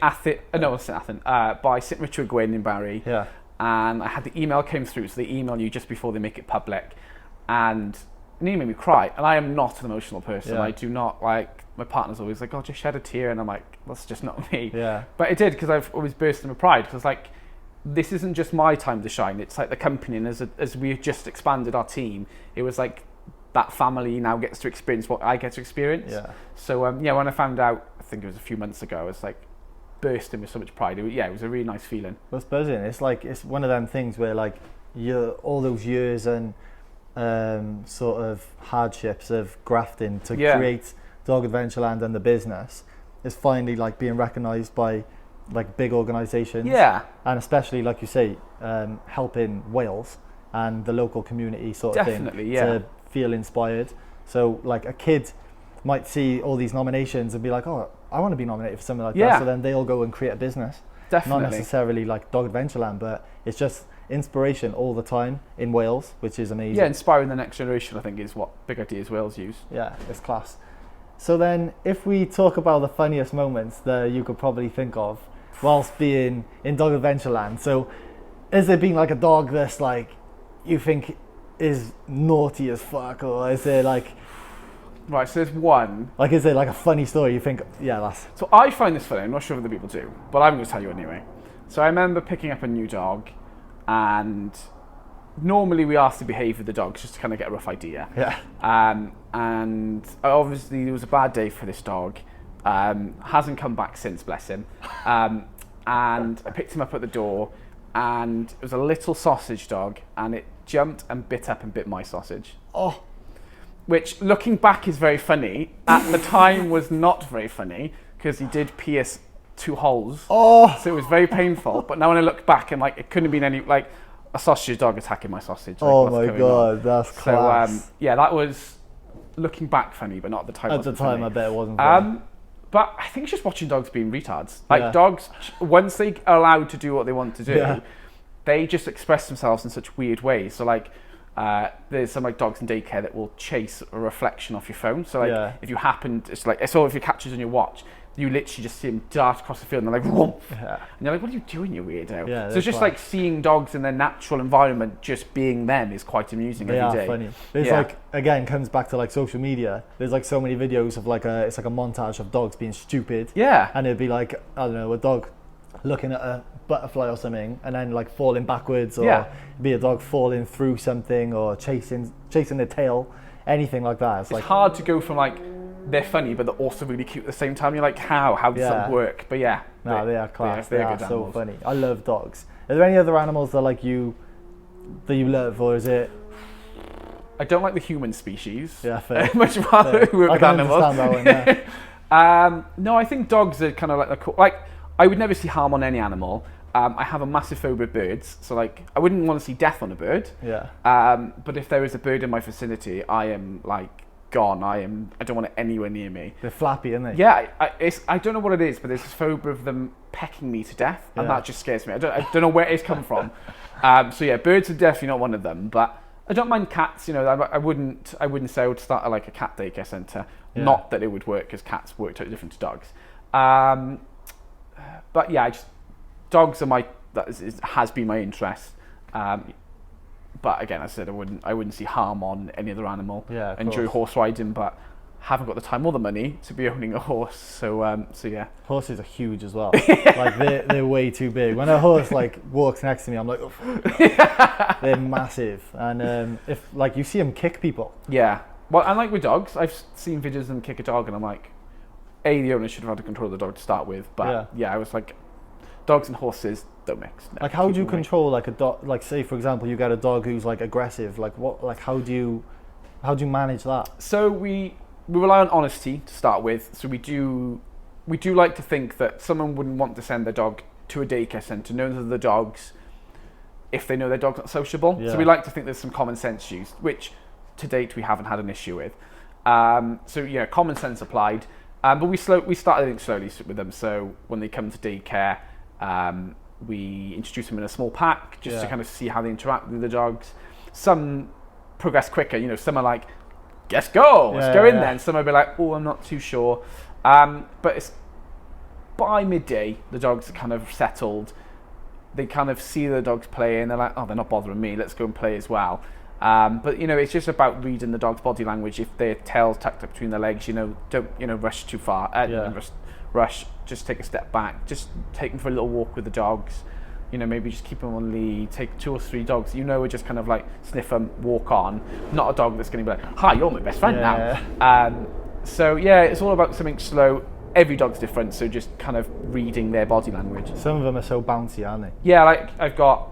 By St Richard Gwyn in Barry. And I had the email came through, so they email you just before they make it public, and it made me cry. And I am not an emotional person. I do not like. My partner's always like, "Oh, just shed a tear," and I'm like, "That's just not me." But it did, because I've always bursting with pride, because like, this isn't just my time to shine. It's like the company, and as we just expanded our team, it was like that family now gets to experience what I get to experience. So when I found out, I think it was a few months ago, I was like bursting with so much pride. It was a really nice feeling. That's buzzing. It's like, it's one of them things where like you're all those years and sort of hardships of grafting to create Dog Adventureland and the business is finally like being recognised by like big organisations. And especially, like you say, helping Wales and the local community sort of Definitely, thing yeah. to feel inspired. So like a kid might see all these nominations and be like, oh, I want to be nominated for something like Yeah. that. So then they'll go and create a business. Definitely. Not necessarily like Dog Adventureland, but it's just inspiration all the time in Wales, which is amazing. Yeah, inspiring the next generation, I think, is what Big Ideas Wales use. Yeah, it's class. So then if we talk about the funniest moments that you could probably think of whilst being in Dog Adventureland. So has there been like a dog that's like you think is naughty as fuck, or is there like Right, so there's one. like is there like a funny story you think, yeah, that's So I find this funny, I'm not sure if other people do, but I'm going to tell you anyway. So I remember picking up a new dog, and normally we ask to behave with the dogs just to kind of get a rough idea. yeah. And obviously it was a bad day for this dog. Hasn't come back since, bless him. And I picked him up at the door, and it was a little sausage dog, and it jumped and bit my sausage. Oh, Which, looking back, is very funny. At the time was not very funny, because he did pierce 2 holes. oh, So it was very painful. But now when I look back, and like it couldn't have been any, like a sausage dog attacking my sausage. Like, oh what's my going god, on? that's So class. yeah, that was looking back funny, but not at the time. At the wasn't time, funny. I bet it wasn't funny. But I think it's just watching dogs being retards. Like Yeah. dogs, once they are allowed to do what they want to do, Yeah. they just express themselves in such weird ways. So like, there's some like dogs in daycare that will chase a reflection off your phone. So like, Yeah. if you happen, it's like, so if it captures on your watch, you literally just see them dart across the field, and they're like, whoomp. Yeah. And you're like, what are you doing, you weirdo? Yeah, so they're it's just class. like seeing dogs in their natural environment, just being them, is quite amusing They every are day. funny. There's Yeah. like, again, comes back to like social media. There's like so many videos of like it's like a montage of dogs being stupid. Yeah. And it'd be like, I don't know, a dog looking at a butterfly or something and then like falling backwards, or Yeah. be a dog falling through something, or chasing their tail, anything like that. It's It's like hard to go from like, they're funny, but they're also really cute at the same time. You're like, how does Yeah. that work? But yeah, no, they are class. They they're are good so animals. funny. I love dogs. Are there any other animals that like you love, or is it? I don't like the human species. Yeah, fair. Much rather Fair. work I with can animals. understand that one. Yeah. No, I think dogs are kind of like the cool. Like, I would never see harm on any animal. I have a massive phobia of birds, so like I wouldn't want to see death on a bird. Yeah. But if there is a bird in my vicinity, I am like gone. I don't want it anywhere near me. They're flappy, aren't they? Yeah, I don't know what it is, but there's this phobia of them pecking me to death, and Yeah. that just scares me. I don't know where it's come from. So yeah, birds are definitely not one of them. But I don't mind cats. You know, I wouldn't say I would start like a cat daycare centre. Yeah. Not that it would work, because cats work totally different to dogs. But yeah, dogs are has been my interest. But again, as I said, I wouldn't see harm on any other animal. Yeah, of I enjoy course. horse riding, but haven't got the time or the money to be owning a horse. So yeah. Horses are huge as well. Like they're way too big. When a horse like walks next to me, I'm like, oh. They're massive. And if like you see them kick people. Yeah. Well, and like with dogs, I've seen videos of them kick a dog, and I'm like, the owner should have had to control the dog to start with. But yeah, I was like, dogs and horses don't mix. No, Like how keep do you them away. control like a dog? Like say for example, you get a dog who's like aggressive. Like what? Like how do you manage that? So we rely on honesty to start with. So we do like to think that someone wouldn't want to send their dog to a daycare centre knowing that the dogs, if they know their dog's not sociable. Yeah. So we like to think there's some common sense used, which to date we haven't had an issue with. So yeah, common sense applied. But we started it slowly with them. So when they come to daycare, we introduce them in a small pack just to kind of see how they interact with the dogs. Some progress quicker. You know, some are like, let's go in there. And some will be like, oh, I'm not too sure. But it's by midday, the dogs are kind of settled. They kind of see the dogs play, and they're like, oh, they're not bothering me. Let's go and play as well. But you know, it's just about reading the dog's body language. If their tail's tucked up between their legs, you know, don't rush too far. Rush. Just take a step back. Just take them for a little walk with the dogs. You know, maybe just keep them on lead. Take 2 or 3 dogs. You know, we're just kind of like sniff them, walk on. Not a dog that's going to be like, hi, you're my best friend now. So yeah, it's all about something slow. Every dog's different, so just kind of reading their body language. Some of them are so bouncy, aren't they? Yeah, like I've got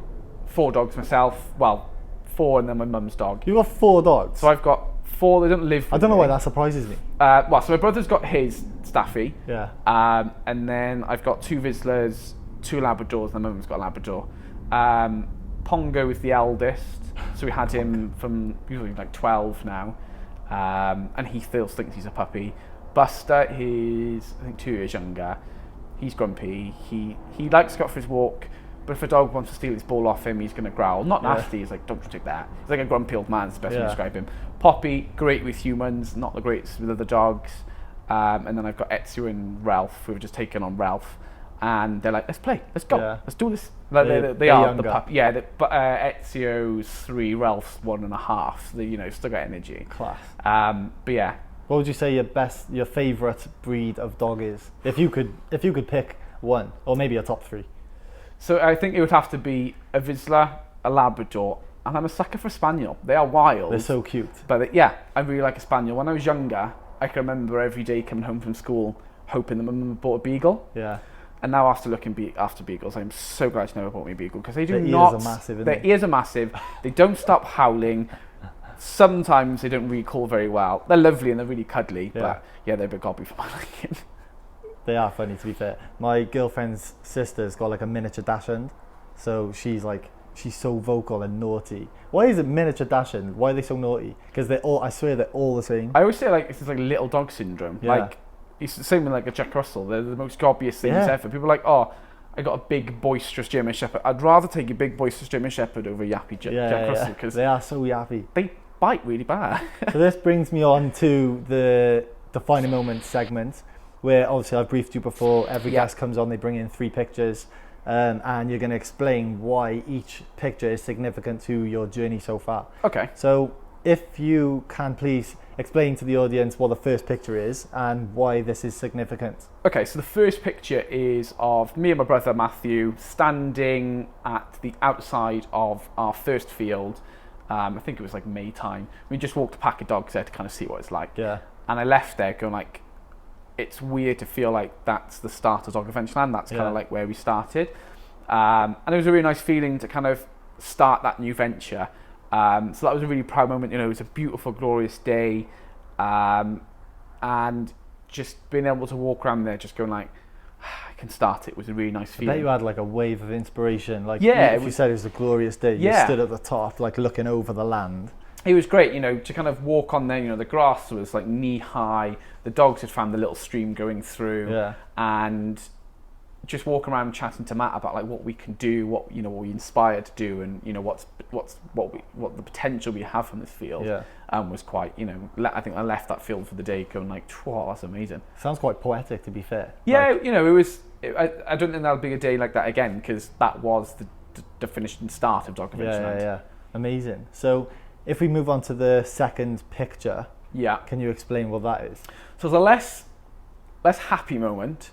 4 dogs myself. Well, 4 and then my mum's dog. You've got 4 dogs. So I've got 4. They don't live with I don't know me. why that surprises me. Well, so my brother's got his Staffy. Yeah. And then I've got 2 Vizslas, 2 Labradors, and my mum's got a Labrador. Pongo is the eldest, so we had him from usually like 12 now, and he still thinks he's a puppy. Buster is, I think, 2 years younger. He's grumpy. He likes to go out for his walk, but if a dog wants to steal his ball off him, he's going to growl. Not nasty, he's like, don't you take that. He's like a grumpy old man, is the best way to describe him. Poppy, great with humans, not the greatest with other dogs. And then I've got Ezio and Ralph, who have just taken on Ralph. And they're like, let's play, let's go, let's do this. Like, they are younger. The puppy. Yeah, but Ezio's 3, Ralph's 1.5. So they, still got energy. Class. But yeah. What would you say your favourite breed of dog is? If you could pick one, or maybe a top 3. So I think it would have to be a Vizsla, a Labrador, and I'm a sucker for Spaniel. They are wild. They're so cute. But I really like a Spaniel. When I was younger, I can remember every day coming home from school hoping that my mum bought a beagle. Yeah. And now after looking after beagles, I'm so glad she never bought me a beagle, because they do their not. Ears are massive, their ears are massive. They don't stop howling. Sometimes they don't really call very well. They're lovely and they're really cuddly, but they're a bit gobby for my liking. They are funny, to be fair. My girlfriend's sister's got like a miniature dachshund, so she's so vocal and naughty. Why is it miniature dachshund? Why are they so naughty? Because I swear they're all the same. I always say it's like little dog syndrome. Yeah. Like it's the same with like a Jack Russell. They're the most gobbiest things ever. People are like, oh, I got a big boisterous German Shepherd. I'd rather take a big boisterous German Shepherd over a yappy Jack Russell, because they are so yappy. They bite really bad. So this brings me on to the defining moment segment, where obviously I've briefed you before. Every guest comes on, they bring in 3 pictures, and you're going to explain why each picture is significant to your journey so far. Okay. So if you can please explain to the audience what the first picture is and why this is significant. Okay, so the first picture is of me and my brother Matthew standing at the outside of our first field. I think it was like May time. We just walked a pack of dogs there to kind of see what it's like. Yeah. And I left there going like, it's weird to feel like that's the start of Dog Adventureland. That's kind of like where we started. And it was a really nice feeling to kind of start that new venture. So that was a really proud moment. It was a beautiful, glorious day. And just being able to walk around there, just going like, I can start it, was a really nice feeling. I bet you had like a wave of inspiration. Like, if you said it was a glorious day, you stood at the top, like looking over the land. It was great, to kind of walk on there. The grass was like knee high. The dogs had found the little stream going through, and just walking around chatting to Matt about like what we can do, what we inspired to do, and what the potential we have from this field. Was quite, I think I left that field for the day going like, wow, that's amazing. Sounds quite poetic, to be fair. Yeah, it was. I don't think there'll be a day like that again, because that was the finishing start of Dog Adventureland. Yeah, amazing. So if we move on to the second picture, can you explain what that is? So it's a less happy moment.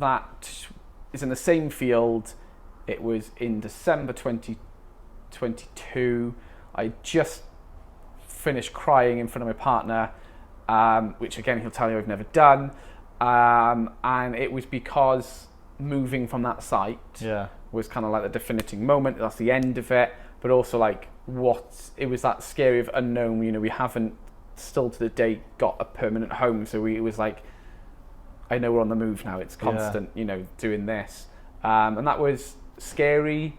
That is in the same field. It was in December 2022. I just finished crying in front of my partner, which again he'll tell you I've never done. And it was because moving from that site was kind of like the definiting moment. That's the end of it. But also like it was that scary of unknown. We haven't still to the day got a permanent home. So it was like, I know we're on the move now. It's constant, doing this. And that was scary,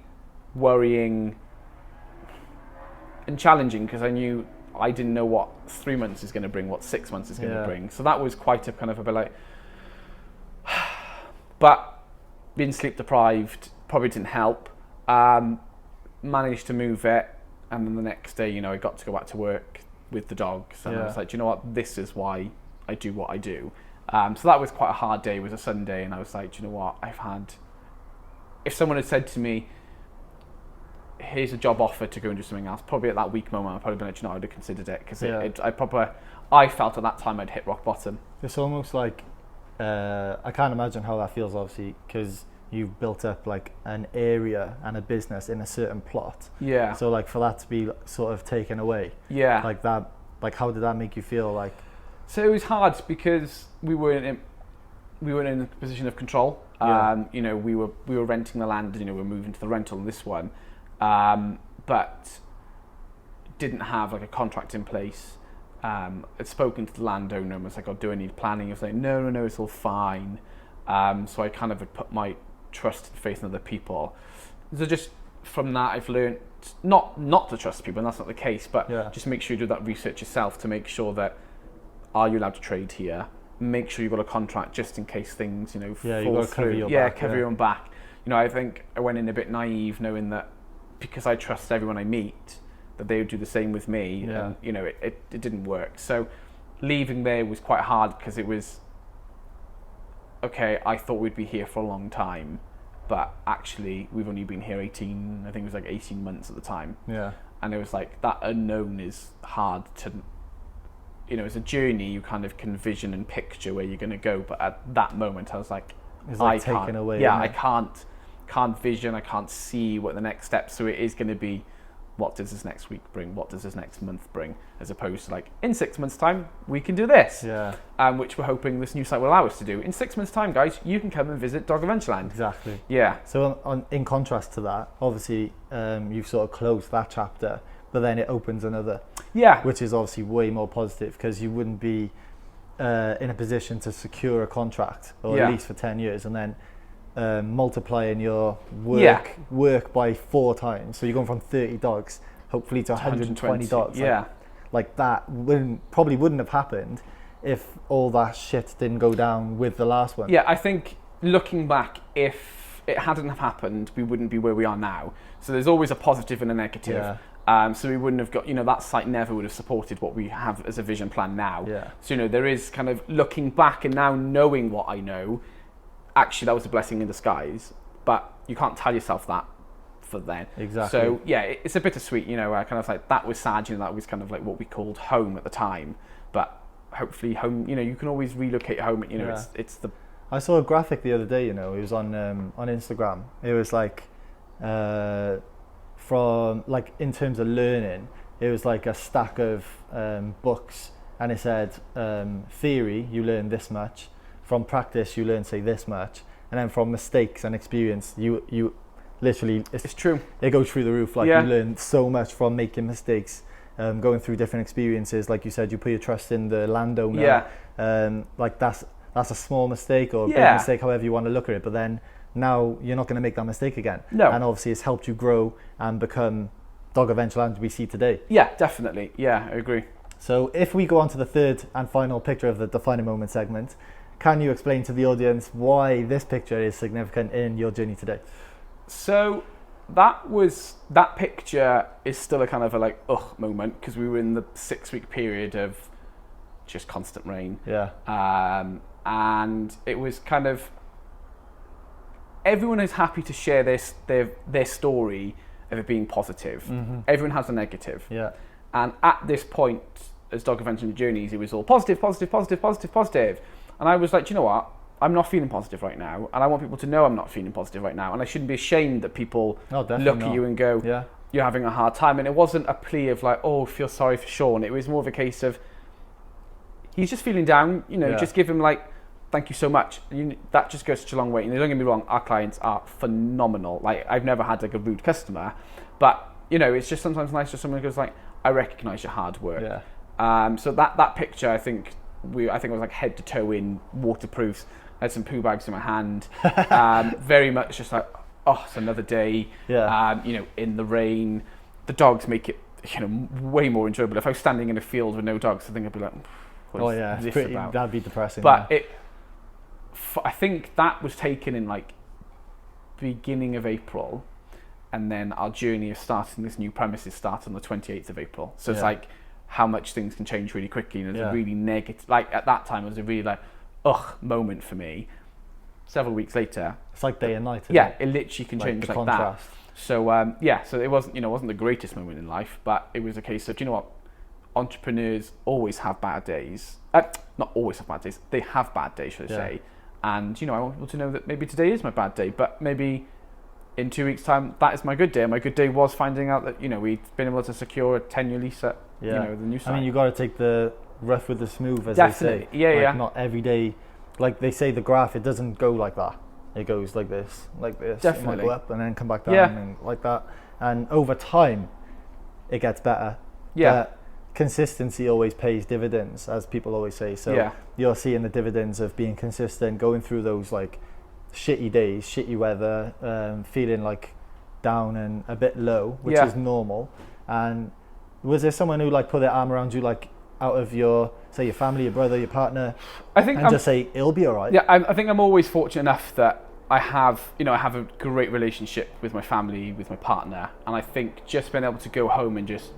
worrying, and challenging, because I didn't know what 3 months is going to bring, what 6 months is going to bring. So that was quite a kind of a bit like, but being sleep deprived probably didn't help. Managed to move it, and then the next day, I got to go back to work with the dogs, and I was like, do you know what? This is why I do what I do. So that was quite a hard day. It was a Sunday, and I was like, do you know what? If someone had said to me, here's a job offer to go and do something else, probably at that weak moment I'd probably been like, you know, I'd have considered it, because I felt at that time I'd hit rock bottom. It's almost like I can't imagine how that feels, obviously, because you've built up like an area and a business in a certain plot. So like for that to be sort of taken away, like that, like how did that make you feel? Like, so it was hard because we weren't in a position of control. We were renting the land, we were moving to the rental on this one, but didn't have like a contract in place. I'd spoken to the landowner and was like, oh, do I need planning? He was like, no, it's all fine. So I kind of had put my trust and faith in other people. So just from that I've learned not to trust people, and that's not the case, but Yeah. just make sure you do that research yourself to make sure that, are you allowed to trade here? Make sure you've got a contract just in case things, Yeah, fall you've got to cover through. your Yeah, back. cover your own back. I think I went in a bit naive, knowing that because I trust everyone I meet, that they would do the same with me. Yeah. And, it didn't work. So leaving there was quite hard, because it was, okay, I thought we'd be here for a long time, but actually we've only been here 18 months at the time. Yeah. And it was like, that unknown is hard to, it's a journey you kind of can vision and picture where you're going to go, but at that moment I was like, It's like I can't, taken away. yeah, isn't I it? can't vision, I can't see what the next step. So it is going to be, what does this next week bring? What does this next month bring? As opposed to like, in 6 months' time, we can do this. Yeah. Which we're hoping this new site will allow us to do. In 6 months' time, guys, you can come and visit Dog Adventureland. Exactly. Yeah. So in contrast to that, obviously you've sort of closed that chapter, but then it opens another. Yeah. Which is obviously way more positive, because you wouldn't be in a position to secure a contract, or Yeah. at least for 10 years, and then multiplying your work by 4 times. So you're going from 30 dogs, hopefully, to 120 dogs. Yeah. Like that probably wouldn't have happened if all that shit didn't go down with the last one. Yeah, I think looking back, if it hadn't have happened, we wouldn't be where we are now. So there's always a positive and a negative. Yeah. So we wouldn't have got, that site never would have supported what we have as a vision plan now. Yeah. So, there is kind of looking back and now knowing what I know, actually that was a blessing in disguise, but you can't tell yourself that for then. Exactly. So yeah, it's a bittersweet, I kind of like, that was sad, that was kind of like what we called home at the time, but hopefully home, you can always relocate home, it's the... I saw a graphic the other day, it was on Instagram. It was like, from, like, in terms of learning, it was like a stack of books, and it said, theory, you learn this much, from practice, you learn, say, this much, and then from mistakes and experience, you literally, it's true. It goes through the roof. Like, Yeah. you learn so much from making mistakes, going through different experiences. Like you said, you put your trust in the landowner. Yeah. Like that's a small mistake, or a big Yeah. mistake, however you want to look at it. But then now you're not going to make that mistake again. No. And obviously it's helped you grow and become Dog Adventureland we see today. Yeah, definitely. Yeah, I agree. So if we go on to the third and final picture of the Defining Moment segment, can you explain to the audience why this picture is significant in your journey today? So that picture is still a kind of a like moment, because we were in the 6-week period of just constant rain. Yeah. And it was kind of, everyone is happy to share their story of it being positive. Mm-hmm. Everyone has a negative. Yeah. And at this point, as Dog Adventure Journeys, it was all positive, positive, positive, positive, positive. And I was like, do you know what? I'm not feeling positive right now, and I want people to know I'm not feeling positive right now, and I shouldn't be ashamed that people look at you and go, yeah, you're having a hard time. And it wasn't a plea of like, oh, feel sorry for Sean. It was more of a case of, he's just feeling down, just give him like, thank you so much. That just goes such a long way. And don't get me wrong, our clients are phenomenal. Like, I've never had like a rude customer, but it's just sometimes nice for someone who goes like, I recognise your hard work. Yeah. So that picture, I think it was like head to toe in waterproofs. I had some poo bags in my hand. Very much just like, oh, it's another day. Yeah. In the rain. The dogs make it, way more enjoyable. If I was standing in a field with no dogs, I think I'd be like, what is this about? That'd be depressing. But I think that was taken in like beginning of April, and then our journey of starting this new premises started on the 28th of April. So it's like how much things can change really quickly. And it's a really negative, like at that time it was a really like, moment for me. Several weeks later, it's like day and night. It literally can change like contrast. that. So so it wasn't wasn't the greatest moment in life, but it was a case of, do you know what? Entrepreneurs always have bad days. Not always have bad days. They have bad days, should I say? And I want people to know that maybe today is my bad day, but maybe in 2 weeks' time that is my good day. And my good day was finding out that we've been able to secure a tenure lease at the new site. I mean, you got to take the rough with the smooth, as Definitely. they say. Yeah. Not every day. Like they say, the graph, it doesn't go like that. It goes like this, like this. Definitely. It might go up and then come back down and like that. And over time, it gets better. Yeah. But consistency always pays dividends, as people always say. So you're seeing the dividends of being consistent, going through those like shitty days, shitty weather, feeling like down and a bit low, which Yeah. is normal. And was there someone who like put their arm around you, like out of your, say, your family, your brother, your partner, I think and just say it'll be all right? Yeah, I think I'm always fortunate enough that I have a great relationship with my family, with my partner, and I think just being able to go home and just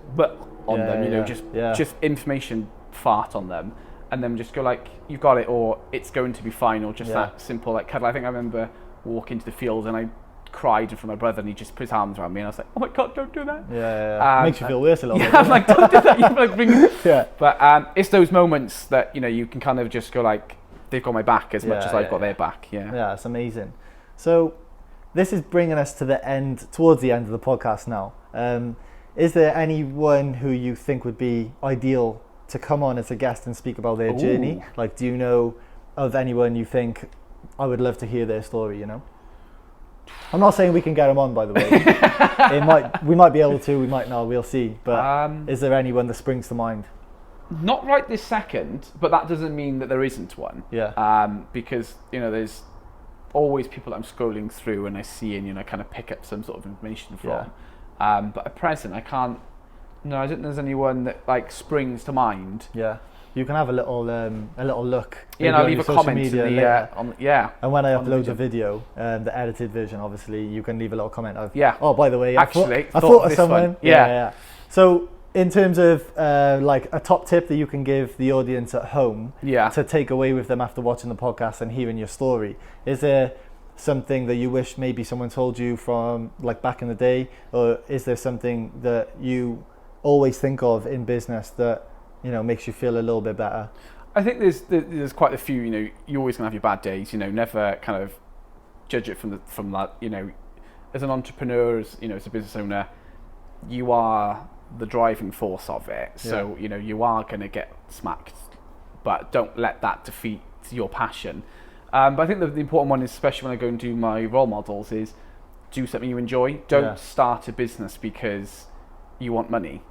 on them, just information fart on them, and then just go like, you've got it, or it's going to be fine, or just that simple like cuddle. I think I remember walking to the field and I cried in front of my brother, and he just put his arms around me, and I was like, oh my god, don't do that. Makes you feel worse a little bit. I'm like, don't do that. You like bring. Yeah. But it's those moments that you can kind of just go like, they've got my back as much as I've got their back. Yeah, it's amazing. So this is bringing us to towards the end of the podcast now. Is there anyone who you think would be ideal to come on as a guest and speak about their journey? Like, do you know of anyone you think I would love to hear their story? I'm not saying we can get them on, by the way. We might be able to, we might not, we'll see. But is there anyone that springs to mind? Not right this second, but that doesn't mean that there isn't one. Yeah. Because there's always people that I'm scrolling through and I see and kind of pick up some sort of information from. But at present, I can't. No, I don't think there's anyone that like springs to mind. Yeah. You can have a little look. Yeah, and I'll leave a comment in the And when I upload the video, the edited version, obviously, you can leave a little comment of. Yeah. Oh, by the way, actually, I thought of this someone. one. Yeah. So, in terms of like a top tip that you can give the audience at home to take away with them after watching the podcast and hearing your story, is there something that you wish maybe someone told you from like back in the day, or is there something that you always think of in business that makes you feel a little bit better? I think there's quite a few. You're always gonna have your bad days. Never kind of judge it from that. As an entrepreneur, as a business owner, you are the driving force of it. So you are gonna get smacked, but don't let that defeat your passion. But I think the important one is, especially when I go and do my role models, is do something you enjoy. Don't start a business because you want money.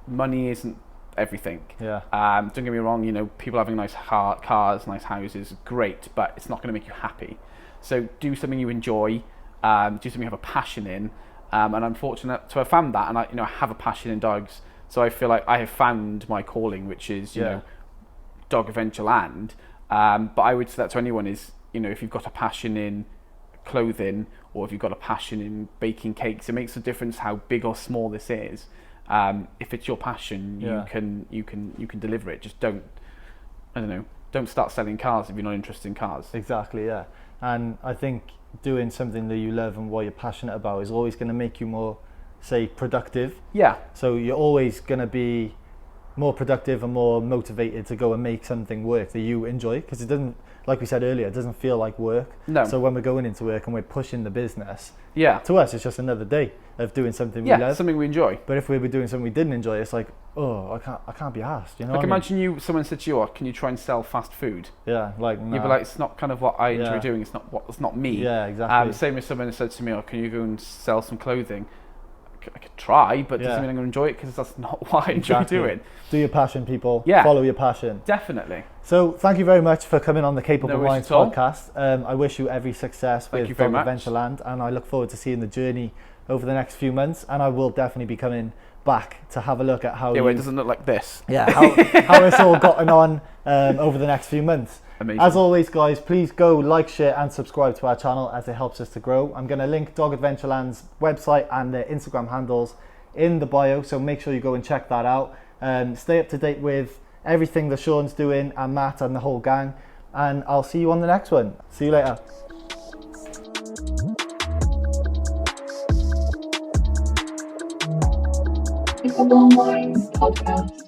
Money isn't everything. Don't get me wrong, people having nice cars, nice houses, great, but it's not going to make you happy. So do something you enjoy, do something you have a passion in, and I'm fortunate to have found that, and I have a passion in dogs, so I feel like I have found my calling, which is Dog Adventureland. But I would say that to anyone is, if you've got a passion in clothing, or if you've got a passion in baking cakes, it makes a difference how big or small this is. If it's your passion, you can deliver it. Just don't start selling cars if you're not interested in cars. Exactly, yeah. And I think doing something that you love and what you're passionate about is always going to make you more, say, productive. Yeah. So you're always going to be more productive and more motivated to go and make something work that you enjoy, because it doesn't, like we said earlier, it doesn't feel like work. No. So when we're going into work and we're pushing the business, to us it's just another day of doing something we love. Something we enjoy. But if we were doing something we didn't enjoy, it's like, I can't be asked. Like, imagine someone said to you, can you try and sell fast food? Yeah, like, nah. You'd be like, it's not kind of what I enjoy doing. It's not me. Yeah, exactly. Same as someone said to me, can you go and sell some clothing? I could try, but doesn't mean I'm going to enjoy it, because that's not what I enjoy doing. Do your passion, people. Follow your passion. Definitely. So thank you very much for coming on the Capable Minds podcast. I wish you every success with Dog Adventureland, and I look forward to seeing the journey over the next few months, and I will definitely be coming back to have a look at how it doesn't look like this. Yeah, how it's all gotten on over the next few months. Amazing. As always, guys, please go like, share and subscribe to our channel, as it helps us to grow. I'm going to link Dog Adventureland's website and their Instagram handles in the bio, so make sure you go and check that out. Stay up to date with everything that Sean's doing, and Matt and the whole gang, and I'll see you on the next one. See you later. Capable Minds Podcast.